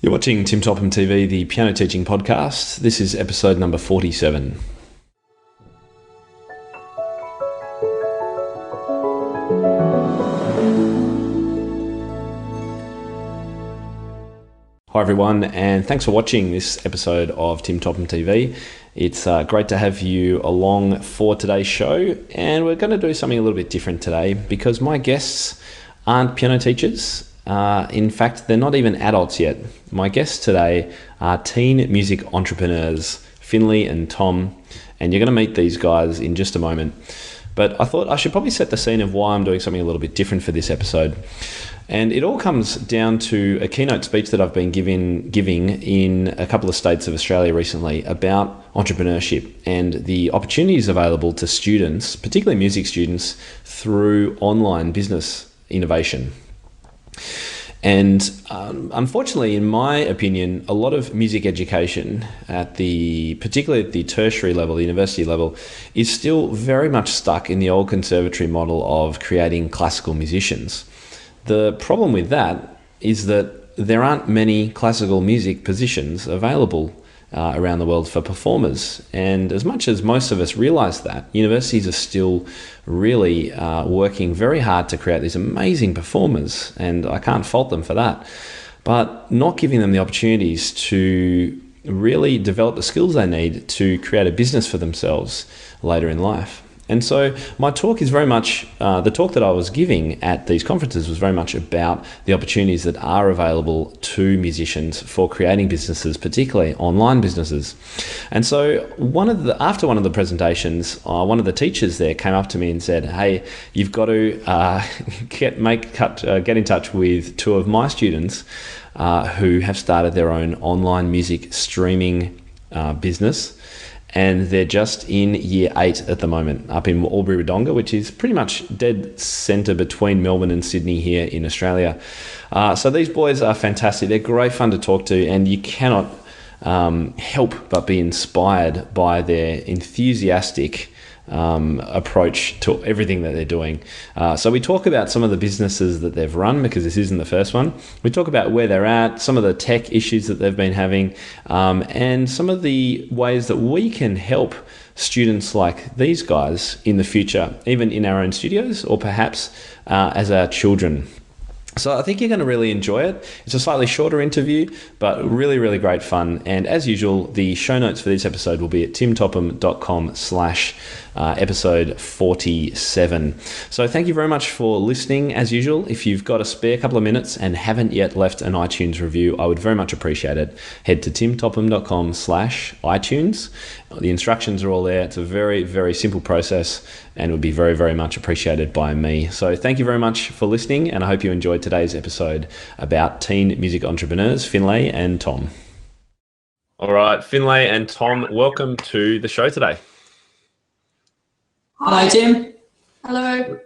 You're watching Tim Topham TV, the piano teaching podcast. This is episode number 47. Hi everyone, and thanks for watching this episode of Tim Topham TV. It's great to have you along for today's show, and we're going to do something a little bit different today because my guests aren't piano teachers. In fact, they're not even adults yet. My guests today are teen music entrepreneurs, Finlay and Tom, and you're going to meet these guys in just a moment. But I thought I should probably set the scene of why I'm doing something a little bit different for this episode. And it all comes down to a keynote speech that I've been giving in a couple of states of Australia recently about entrepreneurship and the opportunities available to students, particularly music students, through online business innovation. And unfortunately, in my opinion, a lot of music education particularly at the tertiary level, the university level, is still very much stuck in the old conservatory model of creating classical musicians. The problem with that is that there aren't many classical music positions available around the world for performers. And as much as most of us realize that, universities are still really working very hard to create these amazing performers, and I can't fault them for that, but not giving them the opportunities to really develop the skills they need to create a business for themselves later in life. And so my talk is very much, the talk that I was giving at these conferences was very much about the opportunities that are available to musicians for creating businesses, particularly online businesses. And so after one of the presentations, one of the teachers there came up to me and said, "Hey, you've got to get in touch with two of my students who have started their own online music streaming business. And they're just in year 8 at the moment, up in Albury-Wodonga, which is pretty much dead centre between Melbourne and Sydney here in Australia. So these boys are fantastic. They're great fun to talk to, and you cannot help but be inspired by their enthusiastic approach to everything that they're doing. So we talk about some of the businesses that they've run, because this isn't the first one. We talk about where they're at, some of the tech issues that they've been having, and some of the ways that we can help students like these guys in the future, even in our own studios or perhaps as our children. So I think you're going to really enjoy it. It's a slightly shorter interview, but really, really great fun. And as usual, the show notes for this episode will be at timtopham.com/episode 47. So thank you very much for listening. As usual, if you've got a spare couple of minutes and haven't yet left an iTunes review, I would very much appreciate it. Head to timtopham.com/iTunes. The instructions are all there. It's a very, very simple process and would be very, very much appreciated by me. So thank you very much for listening, and I hope you enjoyed today's episode about teen music entrepreneurs, Finlay and Tom. All right, Finlay and Tom, welcome to the show today. Hi, Tim. Hello.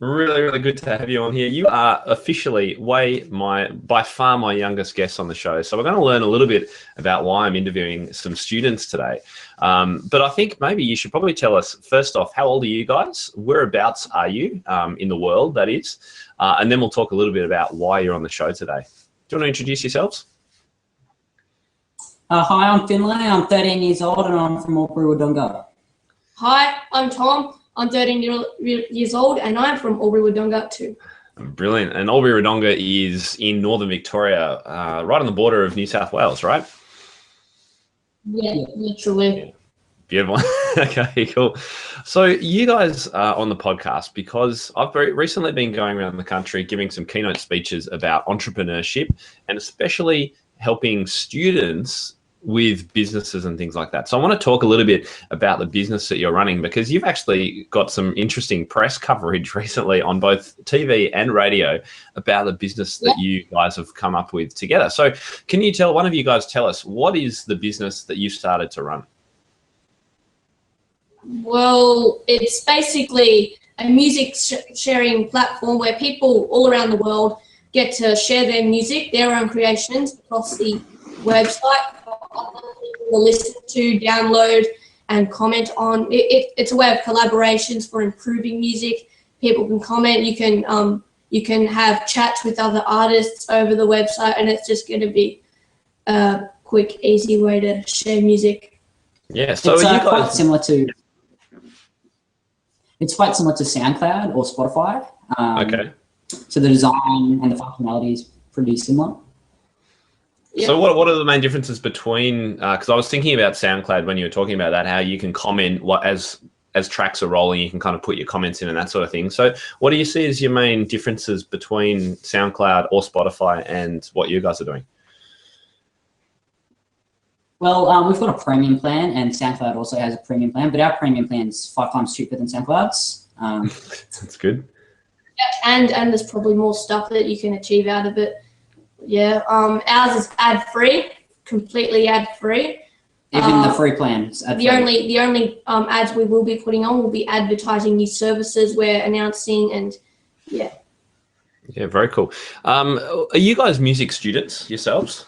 Really, really good to have you on here. You are officially by far my youngest guest on the show. So we're going to learn a little bit about why I'm interviewing some students today. But I think maybe you should probably tell us, first off, how old are you guys? Whereabouts are you in the world, that is? And then we'll talk a little bit about why you're on the show today. Do you want to introduce yourselves? Hi, I'm Finlay. I'm 13 years old and I'm from Albury-Wodonga. Hi, I'm Tom. I'm 13 years old and I'm from Albury-Wodonga too. Brilliant. And Albury-Wodonga is in northern Victoria, right on the border of New South Wales, right? Yeah, literally. Beautiful. Okay, cool. So you guys are on the podcast because I've very recently been going around the country giving some keynote speeches about entrepreneurship and especially helping students with businesses and things like that. So I want to talk a little bit about the business that you're running, because you've actually got some interesting press coverage recently on both TV and radio about the business that you guys have come up with together. So can you one of you guys tell us, what is the business that you started to run? Well, it's basically a music sharing platform where people all around the world get to share their music, their own creations across the website for other people to listen to, download and comment on. It's a way of collaborations for improving music. People can comment, you can have chats with other artists over the website, and it's just going to be a quick, easy way to share music. Yeah. So It's are you quite guys? similar to. It's quite similar to SoundCloud or Spotify. Okay. So the design and the functionality is pretty similar. Yeah. So what are the main differences between? Because I was thinking about SoundCloud when you were talking about that, how you can comment as tracks are rolling, you can kind of put your comments in and that sort of thing. So what do you see as your main differences between SoundCloud or Spotify and what you guys are doing? Well, we've got a premium plan, and SoundCloud also has a premium plan, but our premium plan is 5 times cheaper than SoundCloud's. That's good. And there's probably more stuff that you can achieve out of it. Yeah. Ours is ad-free, completely ad-free. Even the free plans. The only ads we will be putting on will be advertising new services we're announcing, and yeah. Yeah, very cool. Are you guys music students yourselves?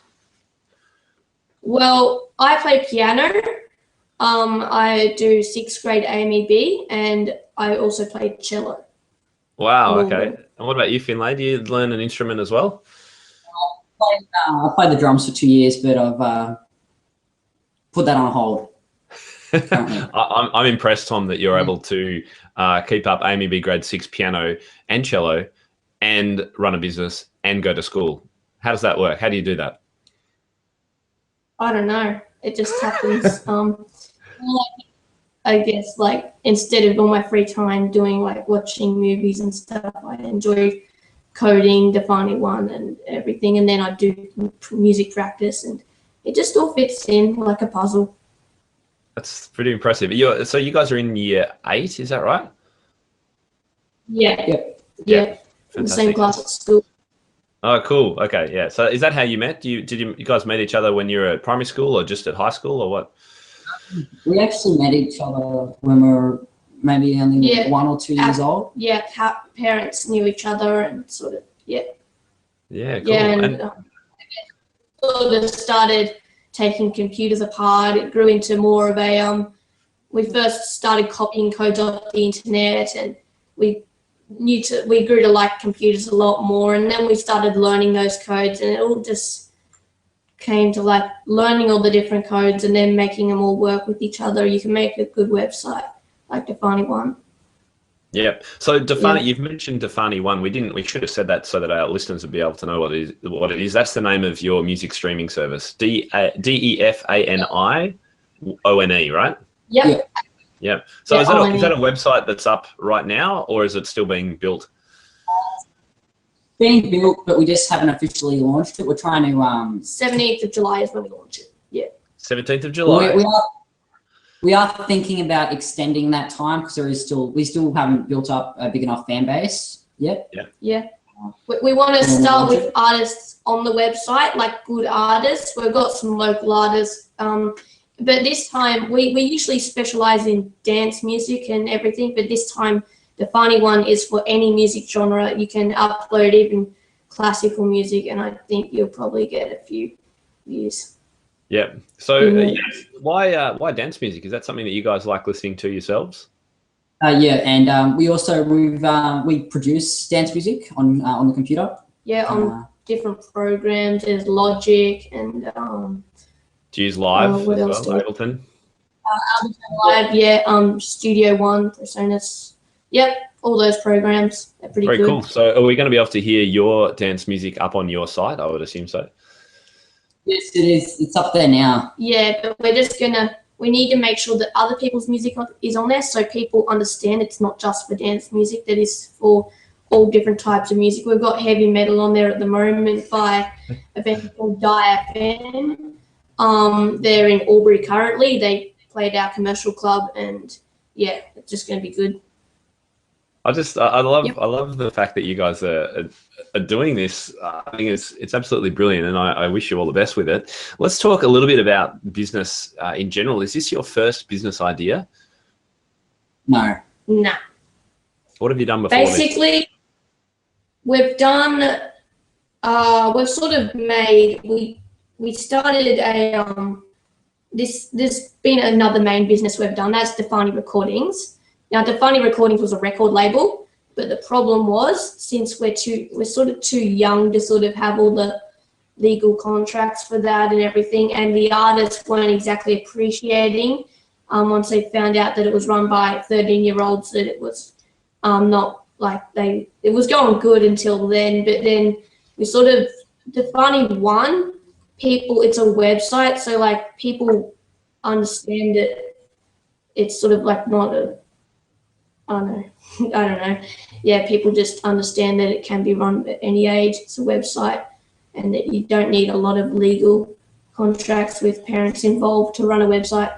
Well, I play piano. I do 6th grade AMEB, and I also play cello. Wow. Okay. And what about you, Finlay? Do you learn an instrument as well? I played the drums for 2 years, but I've put that on hold. I'm impressed, Tom, that you're able to keep up AMEB grade 6 piano and cello and run a business and go to school. How does that work? How do you do that? I don't know. It just happens. I guess like instead of all my free time doing like watching movies and stuff, I enjoy coding, defining one and everything, and then I do music practice, and it just all fits in like a puzzle. That's pretty impressive. So you guys are in year 8, is that right? Yeah. Yep. Yeah. In the same Fantastic. class at school. Oh, cool. Okay, yeah. So is that how you met? Did you guys meet each other when you were at primary school or just at high school or what? We actually met each other when we were maybe only Yeah. 1 or 2 years old. Yeah, parents knew each other and sort of, yeah. Yeah, cool. Yeah, and sort of started taking computers apart. It grew into more of a, we first started copying codes off the internet, and we grew to like computers a lot more, and then we started learning those codes, and it all just came to like learning all the different codes and then making them all work with each other. You can make a good website like Defining One. Yeah. So Defani, Yeah. you've mentioned Defani One. We should have said that so that our listeners would be able to know what it is. That's the name of your music streaming service. DEFANIONE, right? Yep. Yeah. Yeah. So Yeah, is that a ONE. website that's up right now, or is it still being built? Being built, but we just haven't officially launched it. We're trying to 17th of July is when we launch it. Yeah. 17th of July. we are thinking about extending that time because we still haven't built up a big enough fan base yet. Yeah. We want to start with artists on the website, like good artists. We've got some local artists, but this time we usually specialize in dance music and everything, but this time the Funny One is for any music genre. You can upload even classical music, and I think you'll probably get a few views. Yeah. So why dance music? Is that something that you guys like listening to yourselves? Yeah, and we produce dance music on the computer. Yeah, on different programs. There's Logic and Do you use Live what as else well, do we- Ableton? Live, yeah, Studio One, Personas. Yep, all those programs. They're pretty Very good. cool. So are we going to be able to hear your dance music up on your site? I would assume so. Yes, it is. It's up there now. Yeah, but we need to make sure that other people's music is on there so people understand it's not just for dance music, that is for all different types of music. We've got heavy metal on there at the moment by a band called DFN. They're in Albury currently. They played our commercial club, and yeah, it's just going to be good. I love the fact that you guys are doing this. I think it's absolutely brilliant, and I wish you all the best with it. Let's talk a little bit about business in general. Is this your first business idea? No. Nah. What have you done before this? Basically, we've done. We've sort of made. We started a There's been another main business we've done. That's Defani Recordings. Now, Defani Recordings was a record label, but the problem was, since we're sort of too young to sort of have all the legal contracts for that and everything, and the artists weren't exactly appreciating once they found out that it was run by 13-year-olds, that it was not like it was going good until then, but then we sort of defining one people, it's a website, so like people understand it. It's sort of like not a, I don't know, I don't know. Yeah, people just understand that it can be run at any age. It's a website, and that you don't need a lot of legal contracts with parents involved to run a website.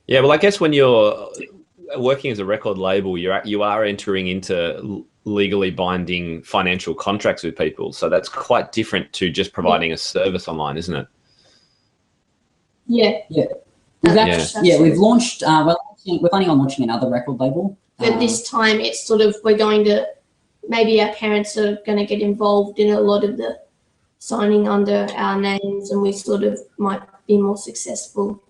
Yeah, well, I guess when you're working as a record label, you are entering into legally binding financial contracts with people. So that's quite different to just providing a service online, isn't it? Yeah. We've launched. We're planning on launching another record label. But this time, it's sort of maybe our parents are going to get involved in a lot of the signing under our names, and we sort of might be more successful.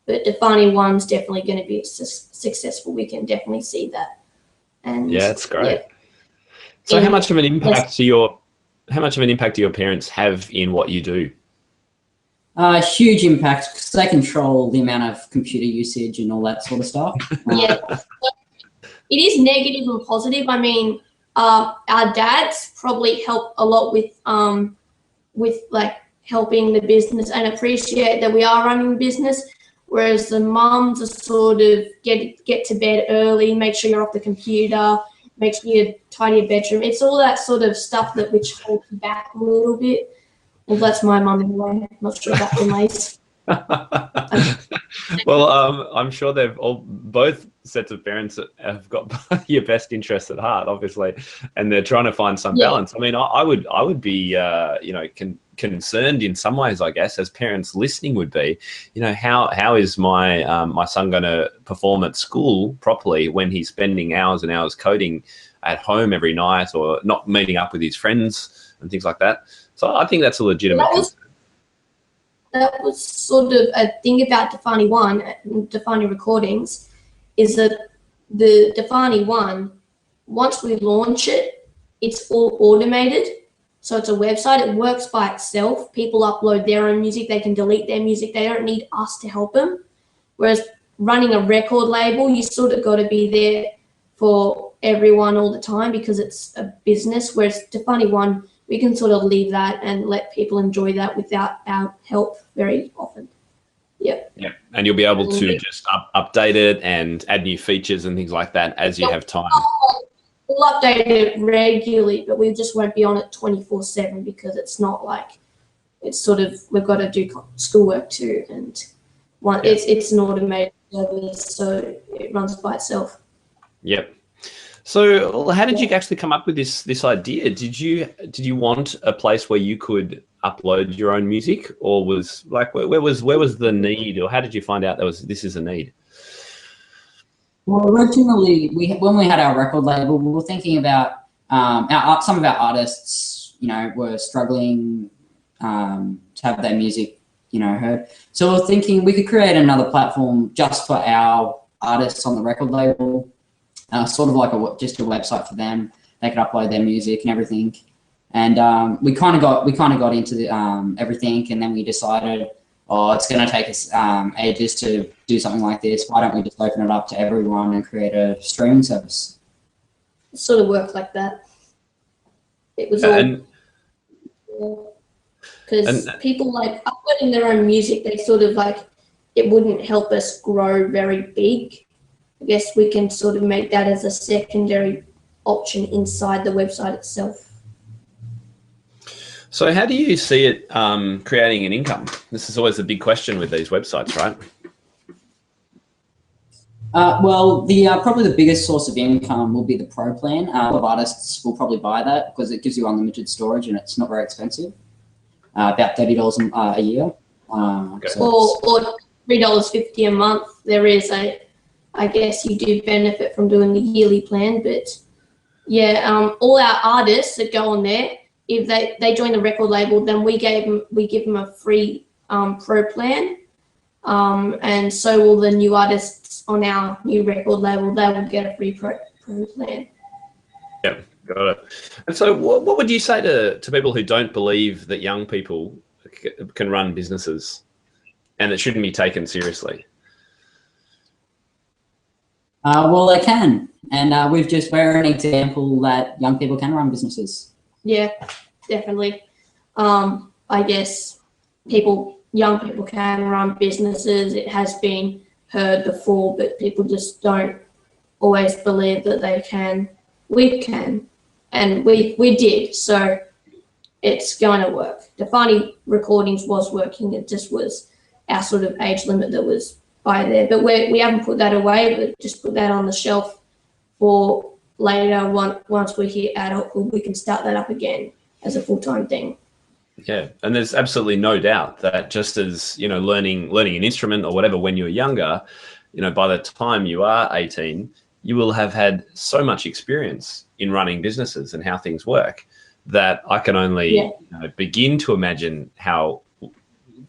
But defining one's definitely going to be successful. We can definitely see that. And yeah, that's great. Yeah. So how much of an impact do your parents have in what you do? Huge impact, because they control the amount of computer usage and all that sort of stuff. Yeah, it is negative and positive. I mean, our dads probably help a lot with like helping the business and appreciate that we are running the business. Whereas the mums are sort of get to bed early, make sure you're off the computer, make sure you tidy your bedroom. It's all that sort of stuff which holds you back a little bit. Well, that's my mum anyway. I'm not sure about Finlay's. Well, I'm sure both sets of parents have got your best interests at heart, obviously, and they're trying to find some balance. I mean, I would be, concerned in some ways, I guess, as parents listening would be, how is my son going to perform at school properly when he's spending hours and hours coding at home every night, or not meeting up with his friends and things like that. So I think that's a legitimate concern. That was sort of a thing about defining recordings, is that the defining one, once we launch it, it's all automated. So it's a website, it works by itself. People upload their own music, they can delete their music, they don't need us to help them. Whereas running a record label, you sort of got to be there for everyone all the time, because it's a business. Whereas defining one, we can sort of leave that and let people enjoy that without our help very often. Yeah. Yeah, and you'll be able to just update it and add new features and things like that as you have time. We'll update it regularly, but we just won't be on it 24/7, because it's not like, it's sort of, we've got to do schoolwork too, and it's an automated service, so it runs by itself. Yep. So how did you actually come up with this idea? Did you want a place where you could upload your own music, or was like, where was the need, or how did you find out this is a need? Well, originally, when we had our record label, we were thinking about some of our artists, were struggling to have their music, heard. So we're thinking we could create another platform just for our artists on the record label, sort of like just a website for them. They could upload their music and everything. And we kind of got into everything, and then we decided, it's going to take us ages to do something like this. Why don't we just open it up to everyone and create a streaming service? It sort of worked like that. It was all because people like uploading their own music. They sort of like, it wouldn't help us grow very big. I guess we can sort of make that as a secondary option inside the website itself. So how do you see it creating an income? This is always a big question with these websites, right? Well, probably the biggest source of income will be the Pro plan. A lot of artists will probably buy that because it gives you unlimited storage and it's not very expensive. About $30 a year. Okay. Or $3.50 a month. There is I guess you do benefit from doing the yearly plan, but yeah, all our artists that go on there, if they join the record label, then we give them a free Pro plan, and so will the new artists on our new record label. They will get a free Pro plan. Yep. Got it. And so what would you say to people who don't believe that young people can run businesses and it shouldn't be taken seriously? Well, they can, and we're an example that young people can run businesses. Yeah, definitely. I guess young people can run businesses. It has been heard before, but people just don't always believe that they can. We can, and we did. So it's going to work. Defining Recordings was working. It just was our sort of age limit that was by there. But we haven't put that away, but just put that on the shelf for later. Once we hit adulthood, we can start that up again as a full-time thing. Yeah, and there's absolutely no doubt that just as, you know, learning an instrument or whatever when you're younger, you know, by the time you are 18, you will have had so much experience in running businesses and how things work that I can only you know, begin to imagine how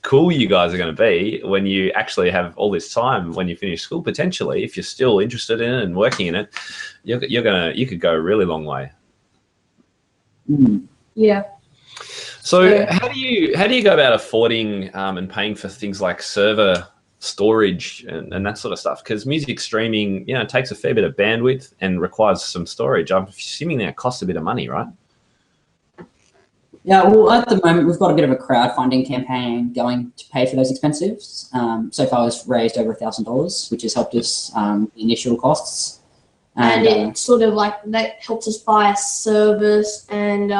cool you guys are going to be when you actually have all this time when you finish school. Potentially, if you're still interested in it and working in it, you could go a really long way. Yeah. So how do you go about affording and paying for things like server storage and that sort of stuff? Because music streaming, you know, takes a fair bit of bandwidth and requires some storage. I'm assuming that costs a bit of money, right? Yeah, well, at the moment, we've got a bit of a crowdfunding campaign going to pay for those expenses. So far, we've raised over $1,000, which has helped us initial costs. And it sort of like that helps us buy servers and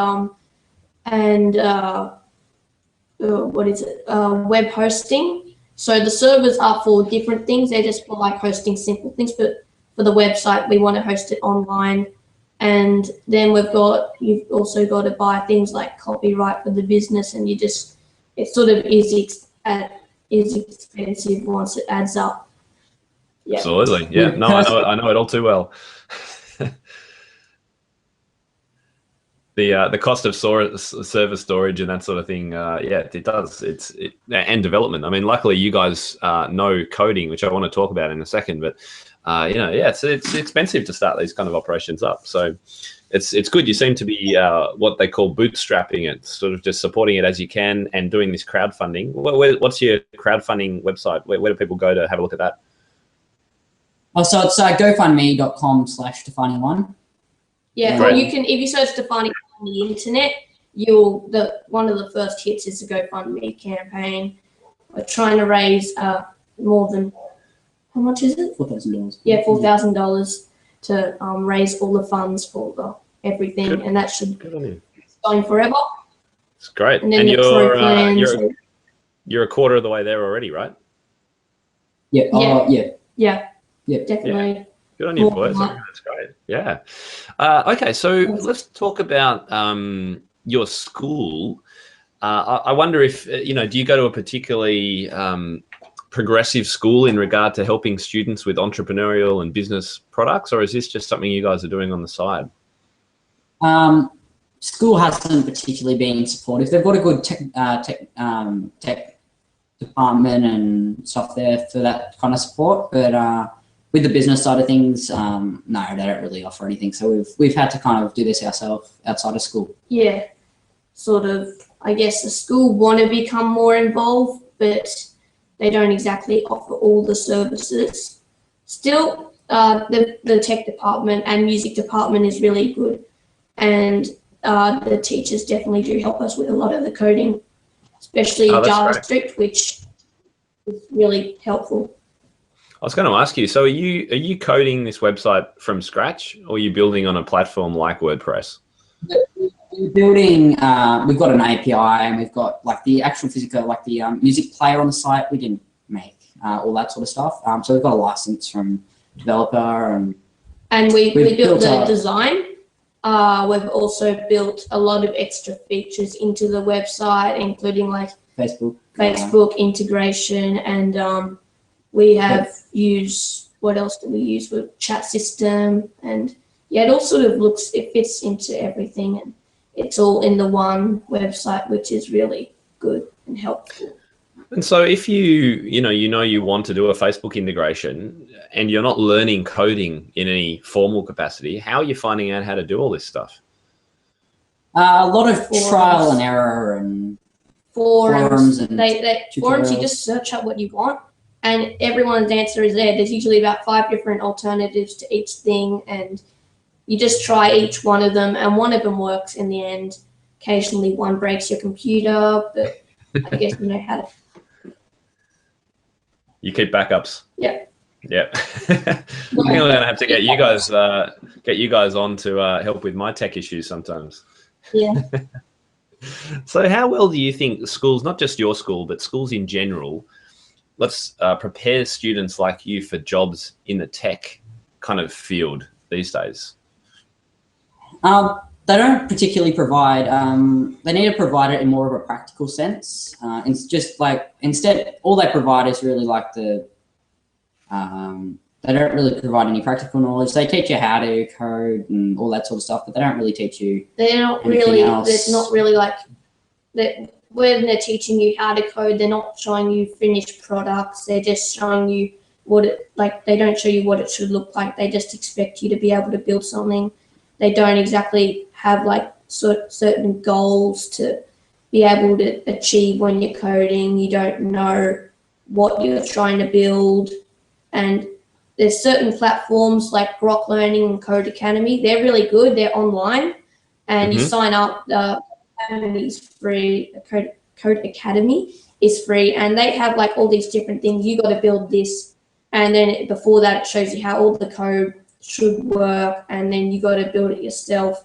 what is it? Web hosting. So the servers are for different things. They're just for like hosting simple things, but for the website, we want to host it online. And then you've also got to buy things like copyright for the business, and it sort of is expensive once it adds up. Yeah. Absolutely. Yeah. No, I know it all too well. The cost of server storage and that sort of thing, yeah, it does. And development. I mean, luckily you guys know coding, which I want to talk about in a second. But you know, yeah, it's expensive to start these kind of operations up. So it's good. You seem to be what they call bootstrapping it, sort of just supporting it as you can and doing this crowdfunding. What's your crowdfunding website? Where do people go to have a look at that? Oh, so it's gofundme.com/defining1. Yeah, or you can, if you search Defining on the internet, one of the first hits is the GoFundMe campaign. We're trying to raise more than, how much is it? $4,000. Yeah, $4,000 to raise all the funds for everything, Good. And that should Good on you. going forever. It's great. And then you're a quarter of the way there already, right? Yeah. Yeah. Yeah. Definitely. Yeah. Good on you, boys. That's great. Yeah. Okay, so let's talk about your school. I wonder if, you know, do you go to a particularly progressive school in regard to helping students with entrepreneurial and business products, or is this just something you guys are doing on the side? School hasn't particularly been supportive. They've got a good tech department and stuff there for that kind of support, but with the business side of things, no, they don't really offer anything. So we've had to kind of do this ourselves outside of school. Yeah, sort of. I guess the school want to become more involved, but they don't exactly offer all the services. Still, the tech department and music department is really good, and the teachers definitely do help us with a lot of the coding, especially JavaScript, which is really helpful. I was going to ask you, so are you coding this website from scratch, or are you building on a platform like WordPress? We're building, we've got an API, and we've got like the actual physical, like the music player on the site. We didn't make all that sort of stuff. So we've got a license from developer, and we built the design. We've also built a lot of extra features into the website, including like Facebook integration, and we have used, what else do we use? With chat system, and yeah, it all sort of it fits into everything, and it's all in the one website, which is really good and helpful. And so if you want to do a Facebook integration and you're not learning coding in any formal capacity, how are you finding out how to do all this stuff? A lot of trial and error and forums and forums. You just search up what you want, and everyone's answer is there. There's usually about 5 different alternatives to each thing, and you just try each one of them, and one of them works in the end. Occasionally, one breaks your computer, but I guess you know how to. You keep backups. Yeah. Yeah. I think I'm gonna have to get you guys on to help with my tech issues sometimes. Yeah. So how well do you think schools, not just your school, but schools in general, let's prepare students like you for jobs in the tech kind of field these days? They don't particularly provide, they need to provide it in more of a practical sense. It's just like, instead, all they provide is really like they don't really provide any practical knowledge. They teach you how to code and all that sort of stuff, but they don't really teach you else. It's not really like that. When they're teaching you how to code, they're not showing you finished products. They're just showing you they don't show you what it should look like. They just expect you to be able to build something. They don't exactly have like certain goals to be able to achieve when you're coding. You don't know what you're trying to build. And there's certain platforms like Grok Learning and Code Academy. They're really good. They're online, and you sign up. The Academy is free. Code Academy is free, and they have like all these different things. You got to build this, and then before that, it shows you how all the code should work, and then you got to build it yourself.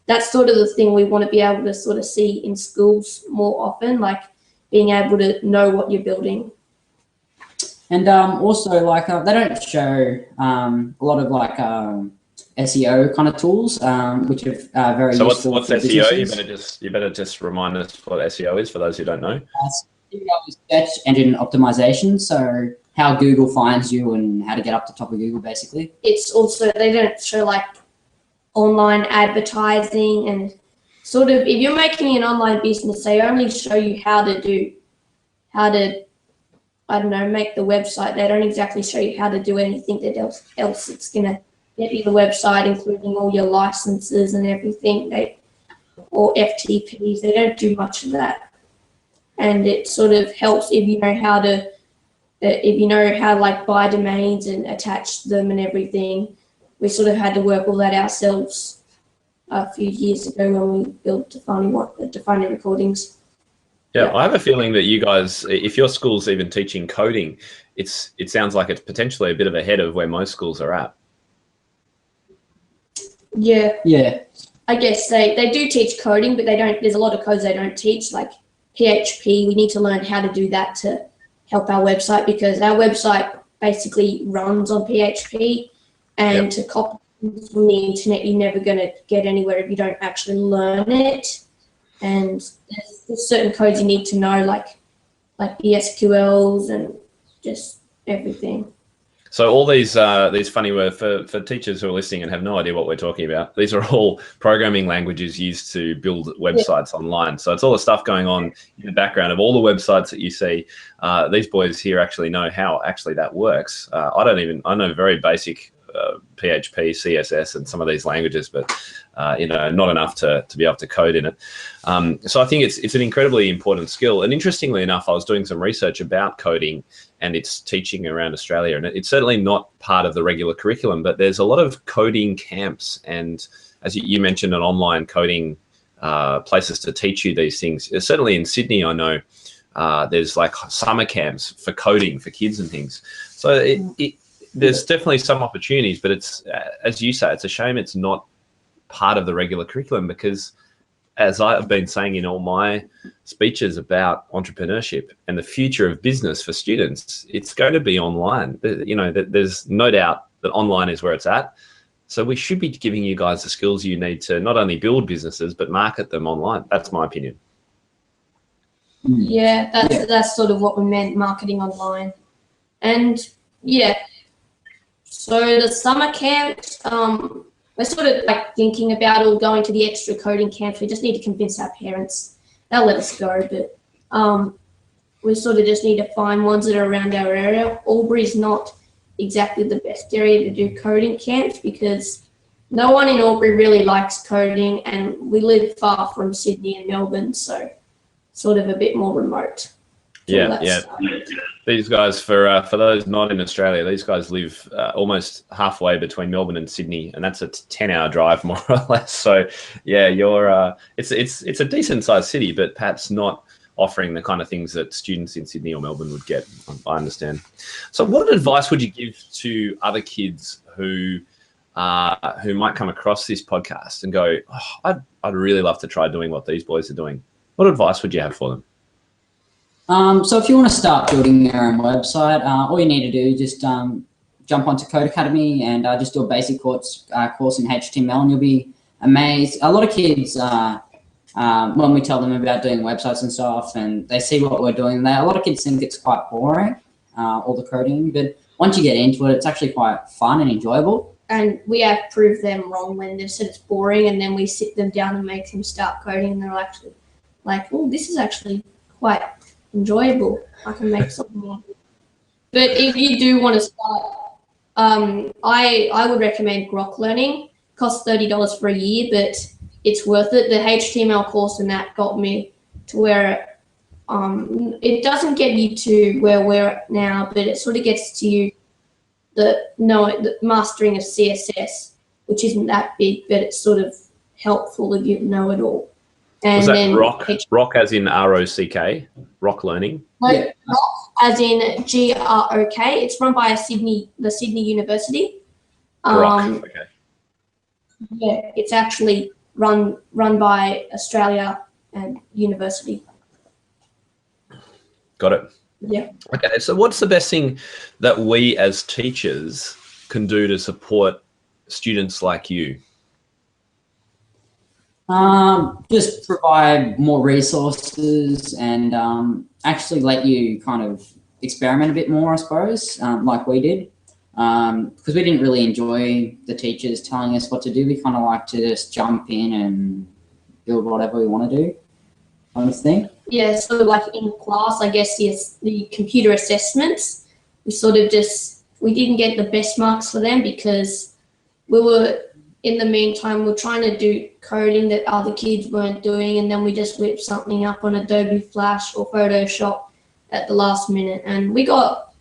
That's sort of the thing we want to be able to sort of see in schools more often, like being able to know what you're building. And also, like, they don't show a lot of like SEO kind of tools, which are very useful. So what's SEO? You better just remind us what SEO is for those who don't know. SEO is search engine optimization. So how Google finds you and how to get up to top of Google, basically. It's also, they don't show like online advertising and sort of, if you're making an online business, they only show you how to, I don't know, make the website. They don't exactly show you how to do anything else. It's going to get you the website, including all your licenses and everything, or FTPs. They don't do much of that. And it sort of helps if you know how to, like buy domains and attach them and everything. We sort of had to work all that ourselves a few years ago when we built Defining Recordings. Yeah, I have a feeling that you guys, if your school's even teaching coding, it sounds like it's potentially a bit of ahead of where most schools are at. Yeah. Yeah. I guess they do teach coding, but there's a lot of codes they don't teach, like PHP. We need to learn how to do that to help our website, because our website basically runs on PHP, and to copy from the internet, you're never going to get anywhere if you don't actually learn it. And there's certain codes you need to know, like the SQLs and just everything. So all these funny words for teachers who are listening and have no idea what we're talking about, these are all programming languages used to build websites online. So it's all the stuff going on in the background of all the websites that you see. These boys here actually know how actually that works. I know very basic PHP, CSS, and some of these languages, but not enough to be able to code in it. So I think it's an incredibly important skill. And interestingly enough, I was doing some research about coding and its teaching around Australia, and it's certainly not part of the regular curriculum, but there's a lot of coding camps, and as you mentioned, an online coding places to teach you these things. Certainly in Sydney, I know there's like summer camps for coding for kids and things. So there's definitely some opportunities, but it's, as you say, it's a shame it's not part of the regular curriculum, because as I've been saying in all my speeches about entrepreneurship and the future of business for students, it's going to be online. There's no doubt that online is where it's at. So we should be giving you guys the skills you need to not only build businesses, but market them online. That's my opinion. Yeah, that's sort of what we meant, marketing online. And yeah, so the summer camps, we're sort of like thinking about or going to the extra coding camps. We just need to convince our parents. They'll let us go, but we sort of just need to find ones that are around our area. Albury's not exactly the best area to do coding camps because no one in Albury really likes coding, and we live far from Sydney and Melbourne, so sort of a bit more remote. Yeah. These guys, for those not in Australia, these guys live almost halfway between Melbourne and Sydney, and that's a 10-hour drive more or less. So, yeah, you're it's a decent sized city, but perhaps not offering the kind of things that students in Sydney or Melbourne would get. I understand. So, what advice would you give to other kids who might come across this podcast and go, oh, I'd really love to try doing what these boys are doing? What advice would you have for them? So if you want to start building your own website, all you need to do is just jump onto Code Academy and just do a basic course in HTML, and you'll be amazed. A lot of kids, when we tell them about doing websites and stuff, and they see what we're doing, a lot of kids think it's quite boring, all the coding, but once you get into it, it's actually quite fun and enjoyable. And we have proved them wrong when they've said it's boring, and then we sit them down and make them start coding, and they're actually like, oh, this is actually quite enjoyable. I can make something more. But if you do want to start, I would recommend Grok Learning. It costs $30 for a year, but it's worth it. The HTML course and that got me to where it doesn't get you to where we're at now, but it sort of gets to you the mastering of CSS, which isn't that big, but it's sort of helpful if you know it all. And was that then rock as in ROCK, Rock Learning? Yeah. Rock as in GROK. It's run by the Sydney University. Rock, okay. Yeah, it's actually run by Australia and University. Got it. Yeah. Okay, so what's the best thing that we as teachers can do to support students like you? Just provide more resources and actually let you kind of experiment a bit more, I suppose, like we did. Because we didn't really enjoy the teachers telling us what to do. We kind of like to just jump in and build whatever we want to do, kind of thing. Yeah, so like in class, I guess, yes, the computer assessments, we didn't get the best marks for them because in the meantime, we're trying to do coding that other kids weren't doing, and then we just whipped something up on Adobe Flash or Photoshop at the last minute, and we got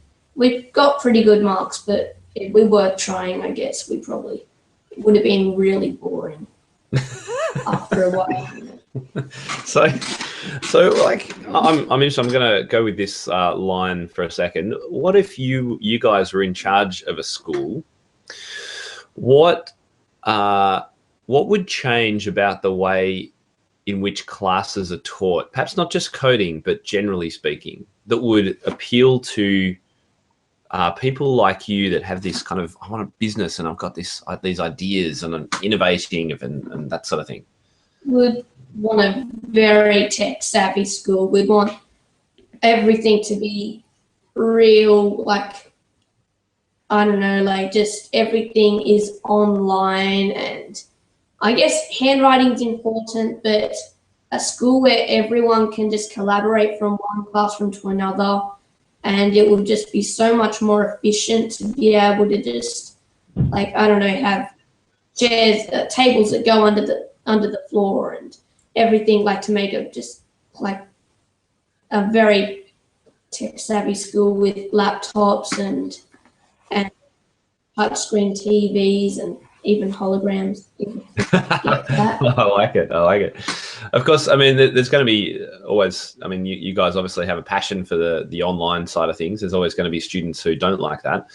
pretty good marks, but we were trying, I guess. It would have been really boring after a while. So like I'm interested. I'm going to go with this line for a second. What if you guys were in charge of a school? What would change about the way in which classes are taught, perhaps not just coding, but generally speaking, that would appeal to people like you that have this kind of, I want a business and I've got these ideas and I'm innovating and that sort of thing? We'd want a very tech-savvy school. We'd want everything to be real, like, I don't know, like just everything is online, and I guess handwriting's important, but a school where everyone can just collaborate from one classroom to another, and it would just be so much more efficient to be able to just, like, I don't know, have chairs, tables that go under the floor and everything, like to make it just like a very tech-savvy school with laptops and touchscreen TVs and even holograms. I like it. Of course, I mean, there's going to be always, I mean, you guys obviously have a passion for the online side of things. There's always going to be students who don't like that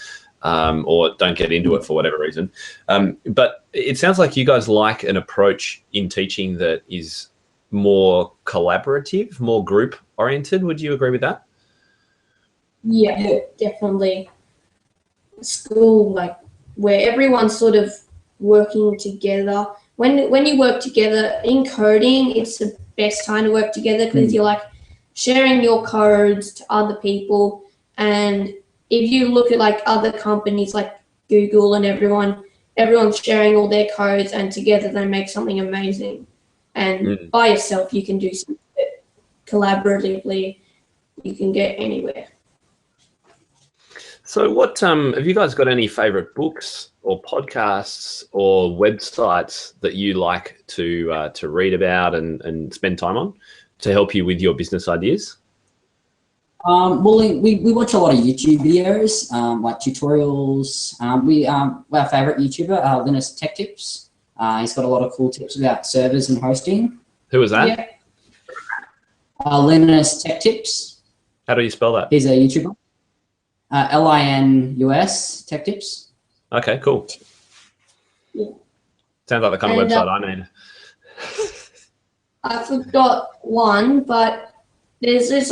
or don't get into it for whatever reason. But it sounds like you guys like an approach in teaching that is more collaborative, more group oriented. Would you agree with that? Yeah, definitely. School, like, where everyone's sort of working together. When you work together in coding, it's the best time to work together because you're like sharing your codes to other people. And if you look at like other companies like Google and everyone's sharing all their codes, and together they make something amazing. And by yourself, you can do something collaboratively. you can get anywhere. So what have you guys got any favorite books or podcasts or websites that you like to read about and spend time on to help you with your business ideas? Well, we watch a lot of YouTube videos, like tutorials. Our favorite YouTuber, Linus Tech Tips. He's got a lot of cool tips about servers and hosting. Who is that? Yeah. Linus Tech Tips. How do you spell that? He's a YouTuber. LINUS Tech Tips. Okay, cool. Yeah. Sounds like the kind of website I need. I forgot one, but there's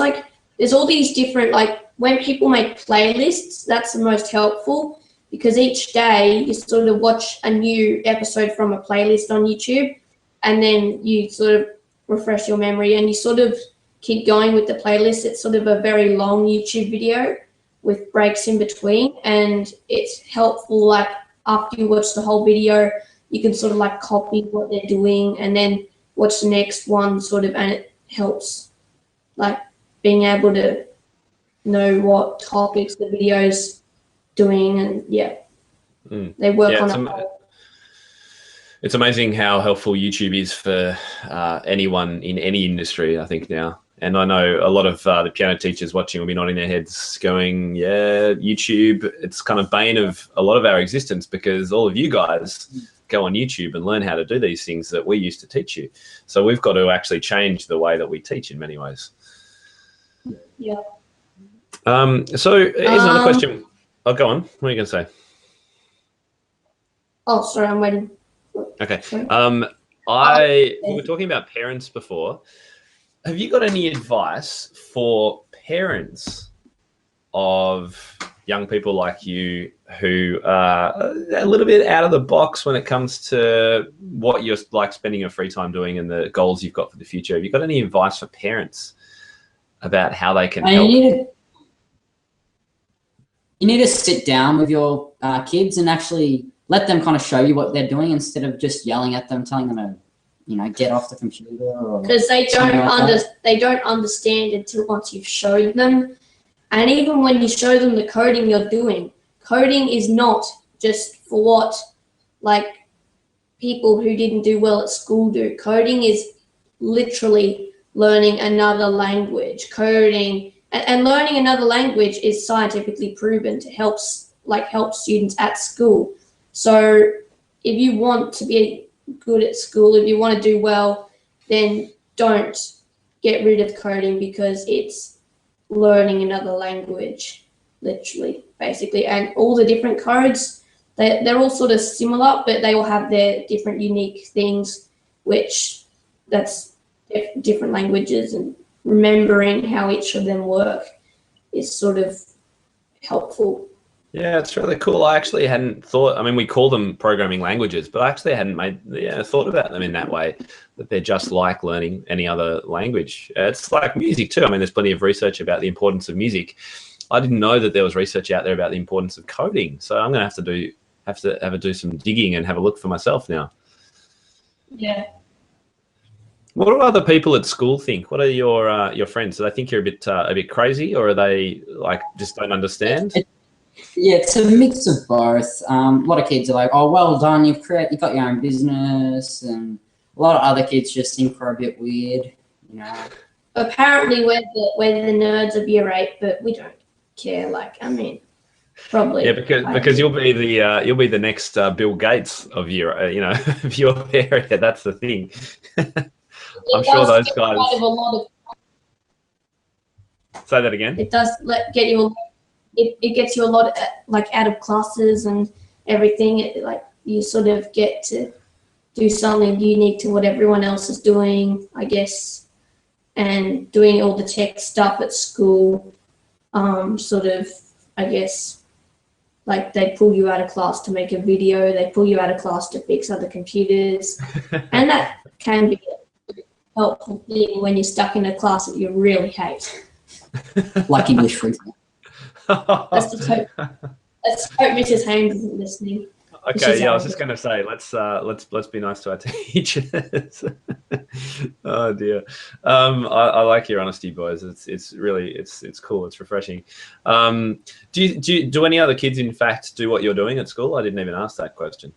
all these different, like when people make playlists, that's the most helpful because each day you sort of watch a new episode from a playlist on YouTube and then you sort of refresh your memory and you sort of keep going with the playlist. It's sort of a very long YouTube video with breaks in between, and it's helpful, like after you watch the whole video, you can sort of like copy what they're doing and then watch the next one sort of, and it helps like being able to know what topics the video's doing, and they work on it. It's amazing how helpful YouTube is for anyone in any industry, I think, now. And I know a lot of the piano teachers watching will be nodding their heads going, yeah, YouTube, it's kind of bane of a lot of our existence because all of you guys go on YouTube and learn how to do these things that we used to teach you. So we've got to actually change the way that we teach in many ways. Yeah. So here's another question. Oh, go on. What are you going to say? Oh, sorry, I'm waiting. Okay. We were talking about parents before. Have you got any advice for parents of young people like you who are a little bit out of the box when it comes to what you're like spending your free time doing and the goals you've got for the future? Have you got any advice for parents about how they can help? You need to sit down with your kids and actually let them kind of show you what they're doing instead of just yelling at them, telling them to, get off the computer. Because they don't understand until once you've shown them. And even when you show them the coding you're doing, coding is not just for what like people who didn't do well at school do. Coding is literally learning another language. Coding and learning another language is scientifically proven to help students at school. So if you want to be good at school, if you want to do well, then don't get rid of coding because it's learning another language, literally, basically. And all the different codes, they're all sort of similar, but they all have their different unique things, which that's different languages, and remembering how each of them work is sort of helpful. Yeah, it's really cool. I actually hadn't thought, we call them programming languages, but I actually hadn't thought about them in that way, that they're just like learning any other language. It's like music too. There's plenty of research about the importance of music. I didn't know that there was research out there about the importance of coding. So I'm going to have to do some digging and have a look for myself now. Yeah. What do other people at school think? What are your friends? Do they think you're a bit crazy, or are they like just don't understand? Yeah, it's a mix of both. A lot of kids are like, "Oh, well done, you've got your own business," and a lot of other kids just think we're a bit weird, Apparently, we're the nerds of year 8, but we don't care. Probably. Yeah, because you'll be the next Bill Gates of your of your area. That's the thing. I'm sure those guys. Say that again. It does get you. It gets you a lot out of classes and everything. You sort of get to do something unique to what everyone else is doing, I guess, and doing all the tech stuff at school. I guess, they pull you out of class to make a video. They pull you out of class to fix other computers, and that can be a helpful thing when you're stuck in a class that you really hate. Like English, for example. Let's hope Mrs. Haynes isn't listening. Okay, yeah, I was just going to say, let's be nice to our teachers. Oh dear, I like your honesty, boys. It's really it's cool. It's refreshing. Do any other kids, in fact, do what you're doing at school? I didn't even ask that question.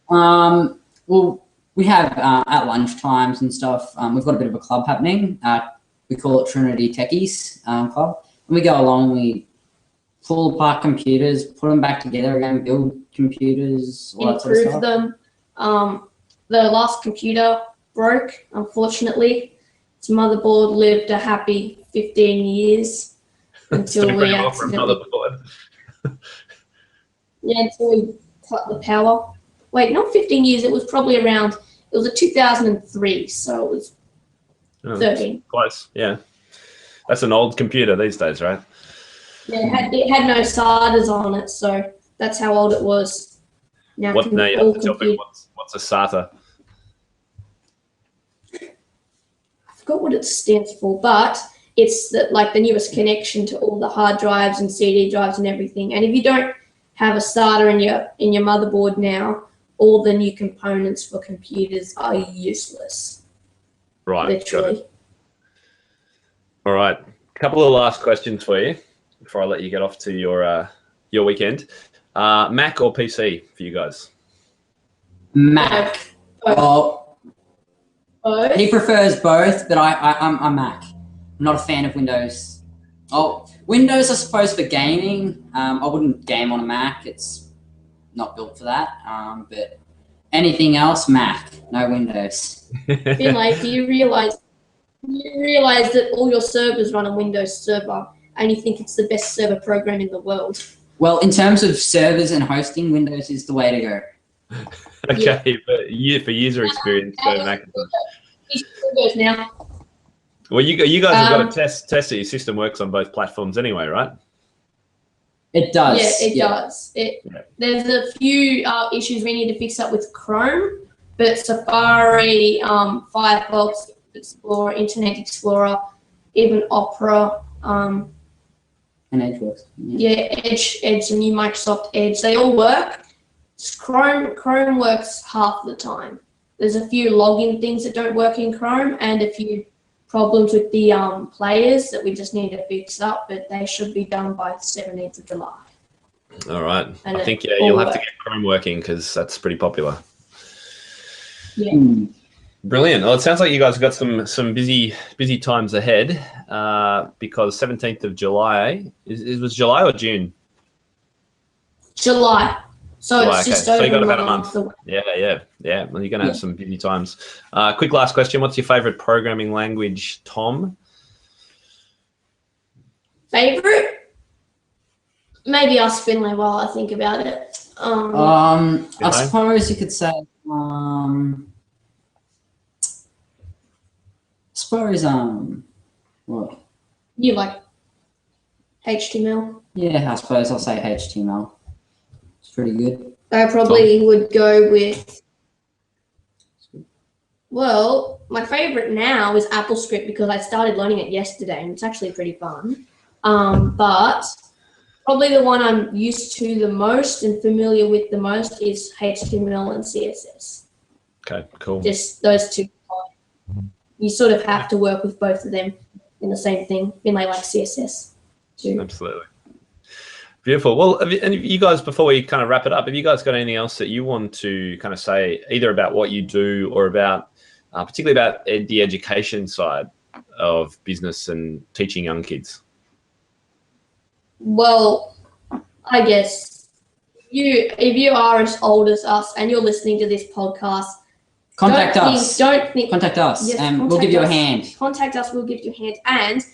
Well, we have at lunch times and stuff. We've got a bit of a club happening. We call it Trinity Techies Club. And we go along. We pull apart computers, put them back together again, build computers, all that sort of Improve stuff. them. The last computer broke, unfortunately. Its motherboard lived a happy 15 years until we accidentally until we cut the power. Wait, not 15 years. It was probably around. It was a 2003, so it was 13. Close, yeah. That's an old computer these days, right? Yeah, it had no SATAs on it, so that's how old it was. Now, you have to tell me what's a SATA? I forgot what it stands for, but it's like the newest connection to all the hard drives and CD drives and everything. And if you don't have a SATA in your motherboard now, all the new components for computers are useless. Right. Literally. All right. A couple of last questions for you before I let you get off to your weekend. Mac or PC for you guys? Mac. Both. He prefers both, but I'm Mac. I'm not a fan of Windows. Oh, Windows, I suppose, for gaming. I wouldn't game on a Mac. It's not built for that. But anything else, Mac. No Windows. Finlay, do you realize that all your servers run a Windows server and you think it's the best server program in the world? Well, in terms of servers and hosting, Windows is the way to go. Okay, yeah. But for user experience, so Mac. Windows now. Well, you guys have got to test that your system works on both platforms anyway, right? It does. Yeah, it does. There's a few issues we need to fix up with Chrome, but Safari, Firefox, Explorer, Internet Explorer, even Opera, and Edge works. Edge, the new Microsoft Edge, they all work. Chrome works half the time. There's a few login things that don't work in Chrome and a few problems with the players that we just need to fix up, but they should be done by the 17th of July. All right. I think you'll have to get Chrome working because that's pretty popular. Yeah. Brilliant. Well, it sounds like you guys have got some busy times ahead because 17th of July, it was July or June? July. So July, it's just okay. over So you got about a month month. Yeah. Well, you're going to have some busy times. Quick last question. What's your favorite programming language, Tom? Favorite? Maybe ask Finlay while I think about it. I suppose you could say, what? You like HTML? Yeah, I suppose I'll say HTML. It's pretty good. I probably would go with, well, my favorite now is AppleScript because I started learning it yesterday and it's actually pretty fun. But probably the one I'm used to the most and familiar with the most is HTML and CSS. Okay, cool. Just those two. You sort of have to work with both of them in the same thing. Finlay like CSS too. Absolutely. Beautiful. Well, and you guys, before we kind of wrap it up, have you guys got anything else that you want to kind of say, either about what you do or about, particularly about the education side of business and teaching young kids? Well, I guess if you are as old as us and you're listening to this podcast, contact us. Contact us, yes, and we'll give you a hand. Contact us, we'll give you a hand. And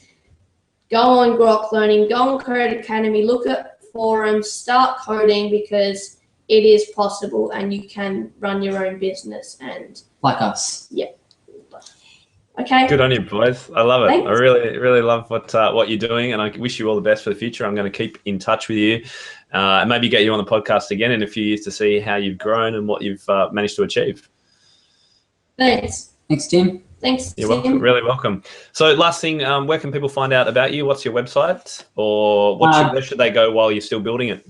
go on Grok Learning, go on Code Academy, look at forums, start coding because it is possible and you can run your own business and like us. Yeah. Okay. Good on you, boys. I love it. Thanks. I really, really love what you're doing, and I wish you all the best for the future. I'm going to keep in touch with you, and maybe get you on the podcast again in a few years to see how you've grown and what you've managed to achieve. Thanks. Thanks, Tim. Thanks, You're Tim. welcome. Really welcome. So, last thing, where can people find out about you? What's your website, or where should they go while you're still building it?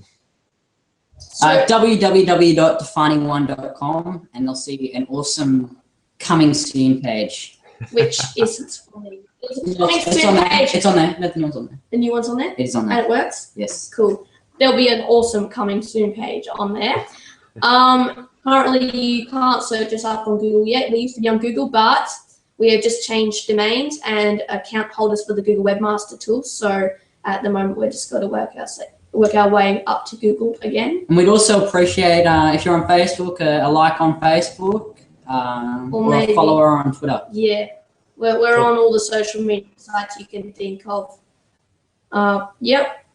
www.definingone.com, and they'll see an awesome coming soon page. Which isn't funny. It's on there. It's on there. Nothing else on there. The new one's on there? It is on there. And it works? Yes. Cool. There'll be an awesome coming soon page on there. Currently, you can't search us up on Google yet. We used to be on Google, but we have just changed domains and account holders for the Google Webmaster tool. So at the moment, we're just got to work our way up to Google again. And we'd also appreciate if you're on Facebook, a like on Facebook, or a follower on Twitter. Yeah, we're on all the social media sites you can think of. Yep.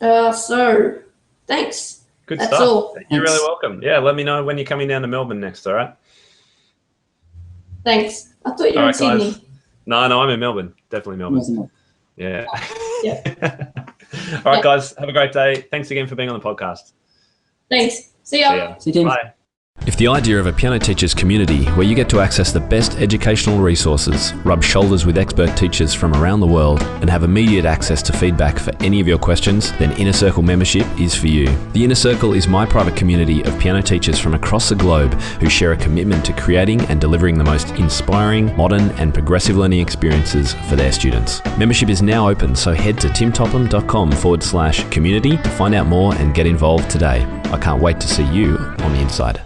So thanks. Good That's stuff. all. You're really welcome. Yeah, let me know when you're coming down to Melbourne next, all right? Thanks. I thought you were in Sydney. Guys. No, I'm in Melbourne. Definitely Melbourne. Yeah. Yeah. All right, guys. Have a great day. Thanks again for being on the podcast. Thanks. See ya. See you, Tim. Bye. If the idea of a piano teachers community where you get to access the best educational resources, rub shoulders with expert teachers from around the world, and have immediate access to feedback for any of your questions, then Inner Circle membership is for you. The Inner Circle is my private community of piano teachers from across the globe who share a commitment to creating and delivering the most inspiring, modern and progressive learning experiences for their students. Membership is now open, so head to timtopham.com/community to find out more and get involved today. I can't wait to see you on the inside.